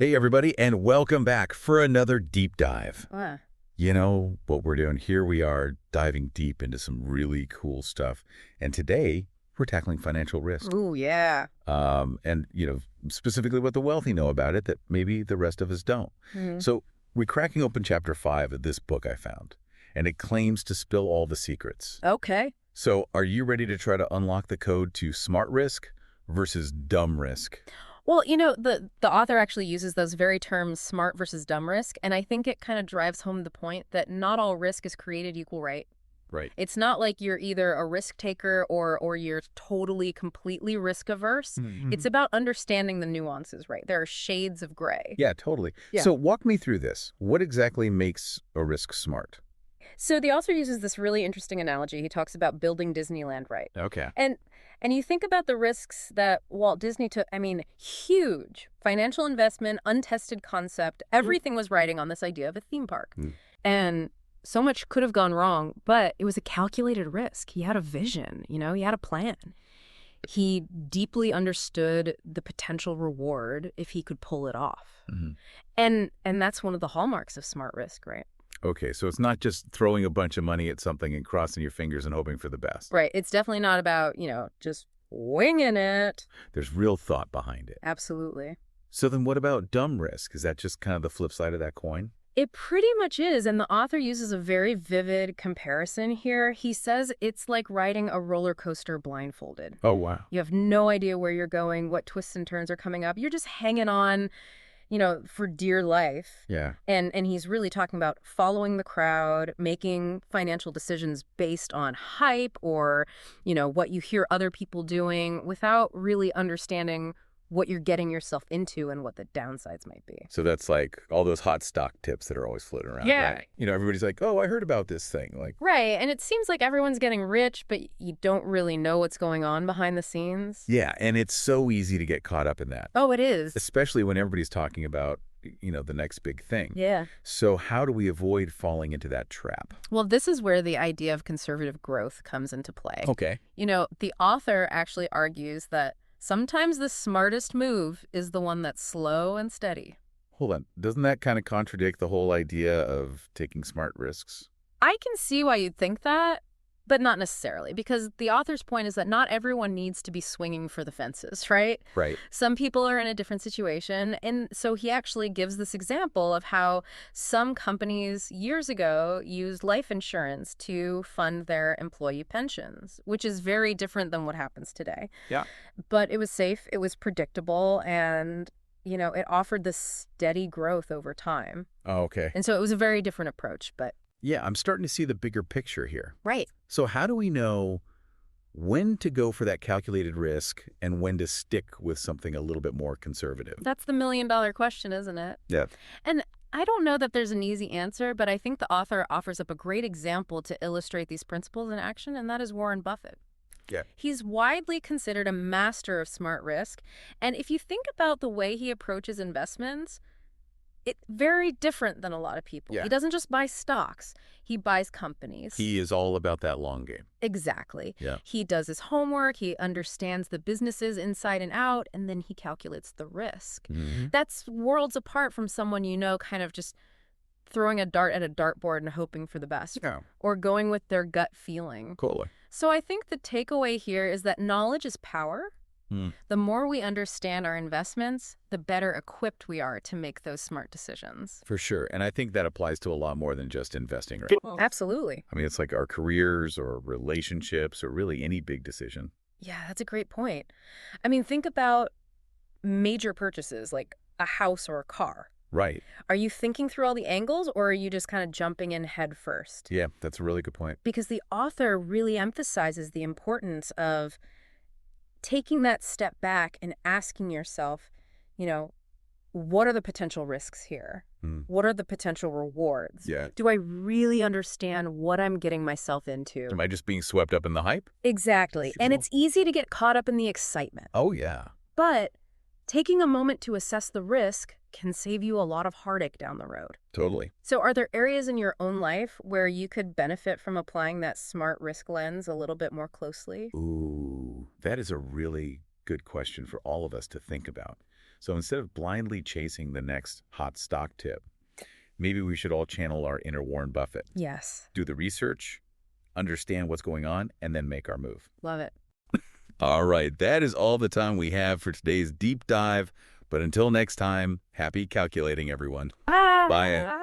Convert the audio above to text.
Hey, everybody, and welcome back for another deep dive. Uh, You know what we're doing? Here we are diving deep into some really cool stuff. And today, we're tackling financial risk. ooh, yeah. Specifically what the wealthy know about it that maybe the rest of us don't. Mhm. So we're cracking open chapter 5 of this book I found, and it claims to spill all the secrets. Okay. So are you ready to try to unlock the code to smart risk versus dumb risk? Well, the author actually uses those very terms, smart versus dumb risk, and I think it kind of drives home the point that not all risk is created equal, right? Right. It's not like you're either a risk taker or you're totally, completely risk averse. It's about understanding the nuances, right? There are shades of gray. Yeah, totally. Yeah. So walk me through this. What exactly makes a risk smart? So the author uses this really interesting analogy. He talks about building Disneyland, right? Okay. And you think about the risks that Walt Disney took. I mean, huge financial investment, untested concept. Everything was riding on this idea of a theme park. Mm. And so much could have gone wrong, but it was a calculated risk. He had a vision, he had a plan. He deeply understood the potential reward if he could pull it off. Mhm. And that's one of the hallmarks of smart risk, right? Okay, so it's not just throwing a bunch of money at something and crossing your fingers and hoping for the best. Right. It's definitely not about, just winging it. There's real thought behind it. Absolutely. So then what about dumb risk? Is that just kind of the flip side of that coin? It pretty much is, and the author uses a very vivid comparison here. He says it's like riding a roller coaster blindfolded. Oh, wow. You have no idea where you're going, what twists and turns are coming up. You're just hanging on, for dear life. Yeah. And he's really talking about following the crowd, making financial decisions based on hype or, what you hear other people doing without really understanding what you're getting yourself into and what the downsides might be. So that's like all those hot stock tips that are always floating around, Yeah. right? Everybody's like, oh, I heard about this thing. Like, Right, and it seems like everyone's getting rich, but you don't really know what's going on behind the scenes. yeah, and it's so easy to get caught up in that, Oh, it is. especially when everybody's talking about, the next big thing. Yeah. So how do we avoid falling into that trap? Well, this is where the idea of conservative growth comes into play. Okay. The author actually argues that sometimes the smartest move is the one that's slow and steady. Hold on. Doesn't that kind of contradict the whole idea of taking smart risks? I can see why you'd think that, but not necessarily, because the author's point is that not everyone needs to be swinging for the fences, right? Right. Some people are in a different situation, and so he actually gives this example of how some companies years ago used life insurance to fund their employee pensions, which is very different than what happens today. Yeah. But it was safe, it was predictable, and it offered this steady growth over time. Oh, okay. And so it was a very different approach, but Yeah, I'm starting to see the bigger picture here. right. So how do we know when to go for that calculated risk and when to stick with something a little bit more conservative? That's the million-dollar question, isn't it? Yeah. And I don't know that there's an easy answer, but I think the author offers up a great example to illustrate these principles in action, and that is Warren Buffett. Yeah. He's widely considered a master of smart risk, and if you think about the way he approaches investments, it's very different than a lot of people. Yeah. He doesn't just buy stocks, he buys companies. He is all about that long game. Exactly. Yeah. He does his homework, he understands the businesses inside and out, and then he calculates the risk. Mm-hmm. That's worlds apart from someone kind of just throwing a dart at a dartboard and hoping for the best, Yeah. or going with their gut feeling. Cool. So I think the takeaway here is that knowledge is power. The more we understand our investments, the better equipped we are to make those smart decisions. For sure. And I think that applies to a lot more than just investing, right? Absolutely. I mean, it's like our careers or relationships or really any big decision. Yeah, that's a great point. I mean, think about major purchases like a house or a car. Right. Are you thinking through all the angles, or are you just kind of jumping in head first? Yeah, that's a really good point. Because the author really emphasizes the importance of taking that step back and asking yourself, what are the potential risks here? What are the potential rewards? Yeah. Do I really understand what I'm getting myself into? Am I just being swept up in the hype? Exactly. And Sure. it's easy to get caught up in the excitement. Oh, yeah. But taking a moment to assess the risk can save you a lot of heartache down the road. Totally. So are there areas in your own life where you could benefit from applying that smart risk lens a little bit more closely? Ooh, that is a really good question for all of us to think about. So instead of blindly chasing the next hot stock tip, maybe we should all channel our inner Warren Buffett. Yes. Do the research, understand what's going on, and then make our move. Love it. All right, that is all the time we have for today's deep dive. But until next time, happy calculating, everyone. Bye.